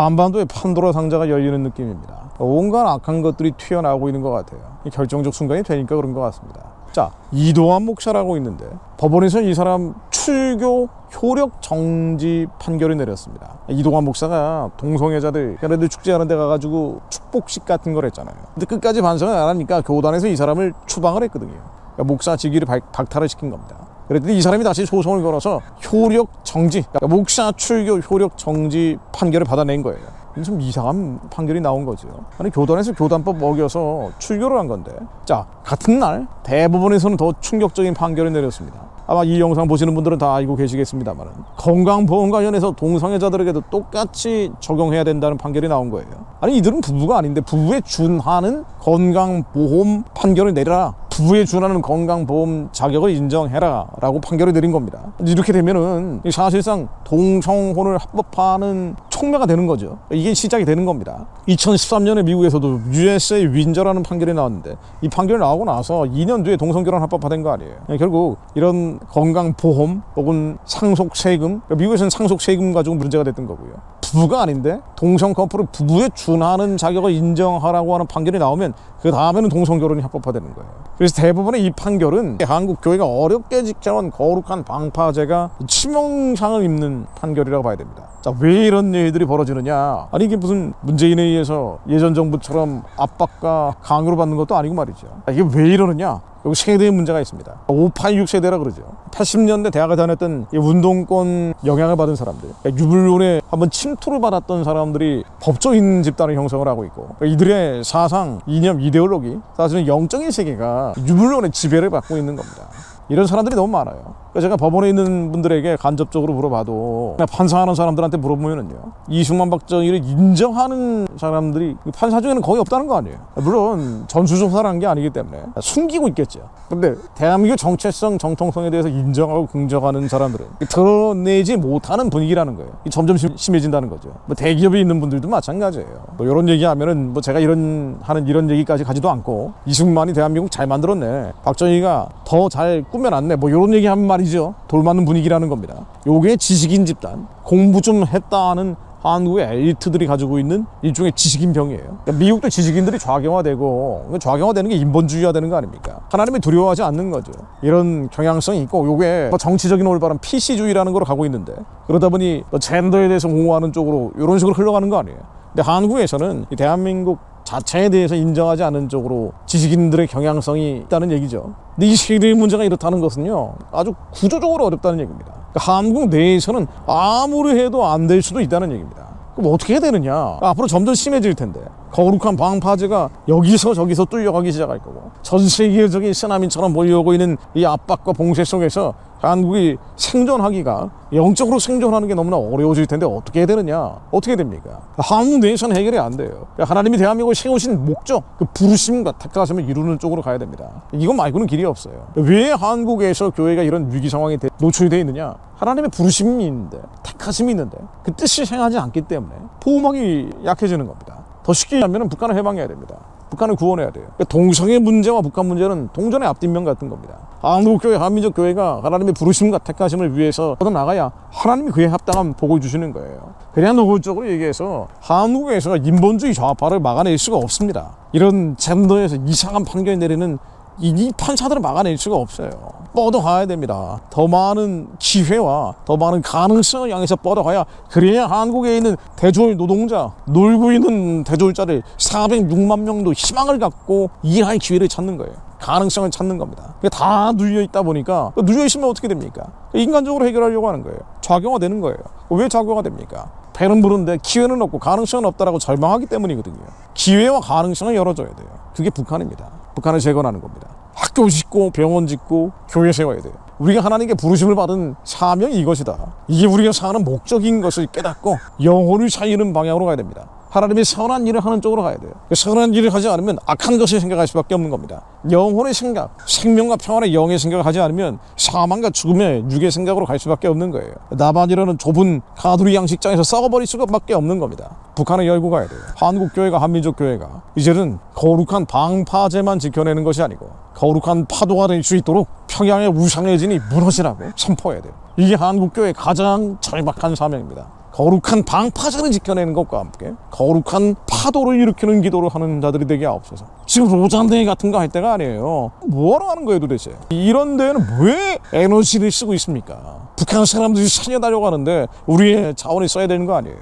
한반도의 판도라 상자가 열리는 느낌입니다. 온갖 악한 것들이 튀어나오고 있는 것 같아요. 결정적 순간이 되니까 그런 것 같습니다. 자, 이도환 목사라고 있는데 법원에서 이 사람 출교 효력 정지 판결을 내렸습니다. 이도환 목사가 동성애자들 걔네들 축제하는 데 가가지고 축복식 같은 걸 했잖아요. 근데 끝까지 반성을 안 하니까 교단에서 이 사람을 추방을 했거든요. 그러니까 목사 직위를 박탈을 시킨 겁니다. 그랬더니 이 사람이 다시 소송을 걸어서 효력 정지, 그러니까 목사 출교 효력 정지 판결을 받아낸 거예요. 좀 이상한 판결이 나온 거죠. 아니, 교단에서 교단법 어겨서 출교를 한 건데. 자, 같은 날 대법원에서는 더 충격적인 판결을 내렸습니다. 아마 이 영상 보시는 분들은 다 알고 계시겠습니다만 건강보험 관련해서 동성애자들에게도 똑같이 적용해야 된다는 판결이 나온 거예요. 아니, 이들은 부부가 아닌데 부부에 준하는 건강보험 판결을 내려라, 부부에 준하는 건강보험 자격을 인정해라 라고 판결을 내린 겁니다. 이렇게 되면은 사실상 동성혼을 합법화하는 촉매가 되는 거죠. 이게 시작이 되는 겁니다. 2013년에 미국에서도 USA 윈저라는 판결이 나왔는데 이 판결이 나오고 나서 2년 뒤에 동성결혼 합법화된 거 아니에요. 결국 이런 건강보험 혹은 상속세금, 미국에서는 상속세금 가지고 문제가 됐던 거고요. 부부가 아닌데 동성 커플을 부부에 준하는 자격을 인정하라고 하는 판결이 나오면 그 다음에는 동성결혼이 합법화되는 거예요. 그래서 대부분의 이 판결은 한국 교회가 어렵게 지켜온 거룩한 방파제가 치명상을 입는 판결이라고 봐야 됩니다. 자, 왜 이런 일들이 벌어지느냐? 아니, 이게 무슨 문재인에 의해서 예전 정부처럼 압박과 강요를 받는 것도 아니고 말이죠. 이게 왜 이러느냐? 여기 세대의 문제가 있습니다. 586 세대라 그러죠. 80년대 대학을 다녔던 운동권 영향을 받은 사람들, 유불론에 한번 침투를 받았던 사람들이 법조인 집단을 형성을 하고 있고, 이들의 사상, 이념, 이데올로기, 사실은 영적인 세계가 유불론의 지배를 받고 있는 겁니다. 이런 사람들이 너무 많아요. 제가 법원에 있는 분들에게 간접적으로 물어봐도, 판사하는 사람들한테 물어보면은요, 이승만 박정희를 인정하는 사람들이 판사 중에는 거의 없다는 거 아니에요. 물론 전수조사를 한 게 아니기 때문에 숨기고 있겠죠. 근데 대한민국 정체성, 정통성에 대해서 인정하고 긍정하는 사람들은 드러내지 못하는 분위기라는 거예요. 점점 심해진다는 거죠. 대기업에 있는 분들도 마찬가지예요. 이런 얘기하면은 제가 이런 얘기까지 가지도 않고, 이승만이 대한민국 잘 만들었네, 박정희가 더 잘 꾸며놨네, 이런 얘기하면 말이죠, 돌맞는 분위기라는 겁니다. 요게 지식인 집단, 공부 좀 했다는 한국의 엘리트들이 가지고 있는 일종의 지식인 병이에요. 그러니까 미국도 지식인들이 좌경화되고, 좌경화되는 게 인본주의화 되는 거 아닙니까? 하나님이 두려워하지 않는 거죠. 이런 경향성이 있고, 요게 정치적인 올바른 PC주의라는 걸로 가고 있는데, 그러다 보니 젠더에 대해서 옹호하는 쪽으로 이런 식으로 흘러가는 거 아니에요. 근데 한국에서는 대한민국 자체에 대해서 인정하지 않는 쪽으로 지식인들의 경향성이 있다는 얘기죠. 근데 이 세대의 문제가 이렇다는 것은요, 아주 구조적으로 어렵다는 얘기입니다. 그러니까 한국 내에서는 아무리 해도 안 될 수도 있다는 얘기입니다. 그럼 어떻게 해야 되느냐? 앞으로 점점 심해질 텐데, 거룩한 방파제가 여기서 저기서 뚫려가기 시작할 거고, 전 세계적인 쓰나미처럼 몰려오고 있는 이 압박과 봉쇄 속에서 한국이 생존하기가, 영적으로 생존하는 게 너무나 어려워질 텐데 어떻게 해야 되느냐? 어떻게 됩니까? 한국 내에서는 해결이 안 돼요. 하나님이 대한민국을 세우신 목적, 그 부르심과 택하심을 이루는 쪽으로 가야 됩니다. 이거 말고는 길이 없어요. 왜 한국에서 교회가 이런 위기 상황에 노출되어 있느냐? 하나님의 부르심이 있는데, 택하심이 있는데 그 뜻이 행하지 않기 때문에 포음하기 약해지는 겁니다. 더 쉽게 하면 북한을 해방해야 됩니다. 북한을 구원해야 돼요. 그러니까 동성애 문제와 북한 문제는 동전의 앞뒷면 같은 겁니다. 한국교회, 한민족 교회가 하나님의 부르심과 택하심을 위해서 뻗어나가야 하나님이 그에 합당한 복을 주시는 거예요. 그냥 노골적으로 얘기해서 한국에서 인본주의 좌파를 막아낼 수가 없습니다. 이런 젠더에서 이상한 판결 내리는 이 판사들을 막아낼 수가 없어요. 뻗어가야 됩니다. 더 많은 기회와 더 많은 가능성을 향해서 뻗어가야, 그래야 한국에 있는 대졸 노동자, 놀고 있는 대졸자들 406만 명도 희망을 갖고 일할 기회를 찾는 거예요. 가능성을 찾는 겁니다. 다 눌려있다 보니까, 눌려있으면 어떻게 됩니까? 인간적으로 해결하려고 하는 거예요. 좌경화되는 거예요. 왜 좌경화됩니까? 배는 부른데 기회는 없고 가능성은 없다라고 절망하기 때문이거든요. 기회와 가능성을 열어줘야 돼요. 그게 북한입니다. 북한을 재건하는 겁니다. 학교 짓고 병원 짓고 교회 세워야 돼요. 우리가 하나님께 부르심을 받은 사명이 이것이다. 이게 우리가 사는 목적인 것을 깨닫고 영혼을 살리는 방향으로 가야 됩니다. 하나님이 선한 일을 하는 쪽으로 가야 돼요. 선한 일을 하지 않으면 악한 것을 생각할 수밖에 없는 겁니다. 영혼의 생각, 생명과 평안의 영의 생각을 하지 않으면 사망과 죽음의 육의 생각으로 갈 수밖에 없는 거예요. 나만이라는 좁은 가두리 양식장에서 썩어버릴 수밖에 없는 겁니다. 북한을 열고 가야 돼요. 한국교회가, 한민족교회가 이제는 거룩한 방파제만 지켜내는 것이 아니고 거룩한 파도가 될 수 있도록 평양의 우상의 진이 무너지라고 선포해야 돼요. 이게 한국교회의 가장 절박한 사명입니다. 거룩한 방파제를 지켜내는 것과 함께 거룩한 파도를 일으키는 기도를 하는 자들이 되게 하옵소서. 지금 로잔대회 같은 거 할 때가 아니에요. 뭐하러 하는 거예요 도대체? 이런 데에는 왜 에너지를 쓰고 있습니까? 북한 사람들이 살려달려고 하는데 우리의 자원을 써야 되는 거 아니에요?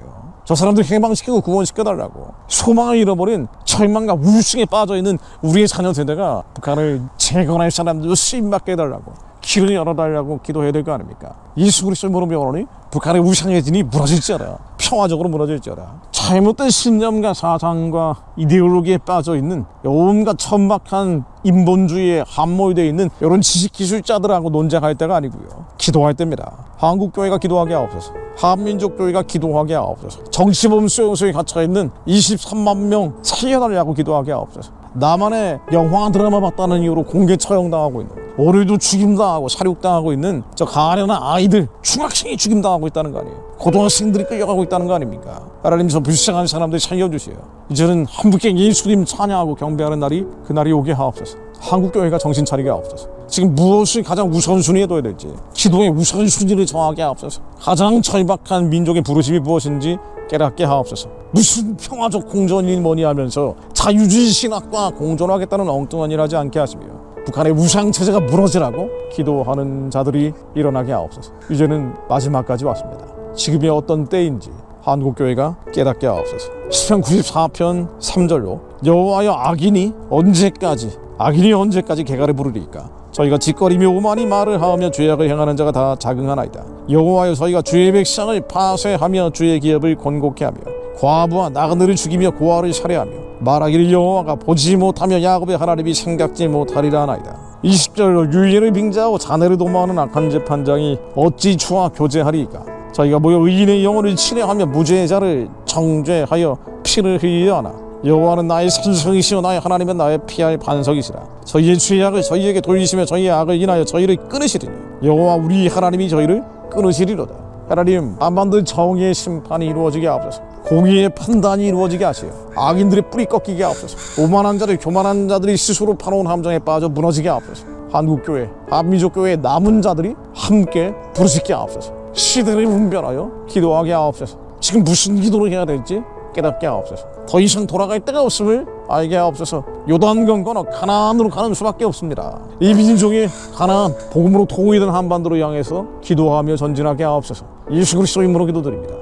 저 사람들 해방시키고 구원시켜달라고. 소망을 잃어버린 절망과 우울증에 빠져있는 우리의 자녀 세대가 북한을 재건할 사람들 쓰임받게 해달라고, 길을 열어달라고 기도해야 될 거 아닙니까? 예수 그리스도의 무릎 열어니 북한의 우상의 진이 무너질지어다. 평화적으로 무너질지어다. 잘못된 신념과 사상과 이데올로기에 빠져있는 온갖 천박한 인본주의에 함몰되어 있는 이런 지식기술자들하고 논쟁할 때가 아니고요. 기도할 때입니다. 한국교회가 기도하게 하옵소서. 한민족교회가 기도하게 하옵소서. 정치범 수용소에 갇혀있는 23만 명 살려달라고 기도하게 하옵소서. 나만의 영화 드라마 봤다는 이유로 공개 처형당하고 있는, 오늘도 죽임당하고 사륙당하고 있는 저 가련한 아이들, 중학생이 죽임당하고 있다는 거 아니에요? 고등학생들이 끌려가고 있다는 거 아닙니까? 하나님, 저 불쌍한 사람들 살려주세요. 이제는 함께 예수님 찬양하고 경배하는 날이, 그날이 오게 하옵소서. 한국교회가 정신 차리게 하옵소서. 지금 무엇을 가장 우선순위에 둬야 될지, 기도의 우선순위를 정하게 하옵소서. 가장 절박한 민족의 부르심이 무엇인지 깨닫게 하옵소서. 무슨 평화적 공존이 뭐니 하면서 자유주의 신학과 공존하겠다는 엉뚱한 일 하지 않게 하시며, 북한의 우상체제가 무너지라고 기도하는 자들이 일어나게 하옵소서. 이제는 마지막까지 왔습니다. 지금이 어떤 때인지 한국교회가 깨닫게 하옵소서. 시편 94편 3절로 여호와여, 악인이 언제까지 개가를 부르리까? 저희가 짓거리며 오만히 말을 하며 죄악을 행하는 자가 다 자긍하나이다. 여호와여, 저희가 주의 백성을 파쇄하며 주의 기업을 곤곡케 하며 과부와 나그네를 죽이며 고아를 살해하며 말하기를 여호와가 보지 못하며 야곱의 하나님이 생각지 못하리라 하나이다. 20절로 유일을 빙자하고 자네를 도모하는 악한 재판장이 어찌 주와 교제하리이까? 저희가 모여 의인의 영혼을 치려하며 무죄의 자를 정죄하여 피를 흘리려 하나? 여호와는 나의 산성이시오 나의 하나님은 나의 피할 반석이시라. 저희의 죄악을 저희에게 돌리시며 저희의 악을 인하여 저희를 끊으시리니 여호와 우리 하나님이 저희를 끊으시리로다. 하나님, 한반도 정의의 심판이 이루어지게 하옵소서. 공의의 판단이 이루어지게 하시어 악인들의 뿌리 꺾이게 하옵소서. 오만한 자들, 교만한 자들이 스스로 파놓은 함정에 빠져 무너지게 하옵소서. 한국교회, 한민족교회의 남은 자들이 함께 부르짖게 하옵소서. 시대를 분별하여 기도하게 하옵소서. 지금 무슨 기도를 해야 될지 깨닫게 하옵소서. 더 이상 돌아갈 데가 없음을 알게 하옵소서. 요단강 건너 가나안으로 가는 수밖에 없습니다. 이 민족이 가나안, 복음으로 통일된 한반도를 향해서 기도하며 전진하게 하옵소서. 예수 그리스도 이름으로 기도드립니다.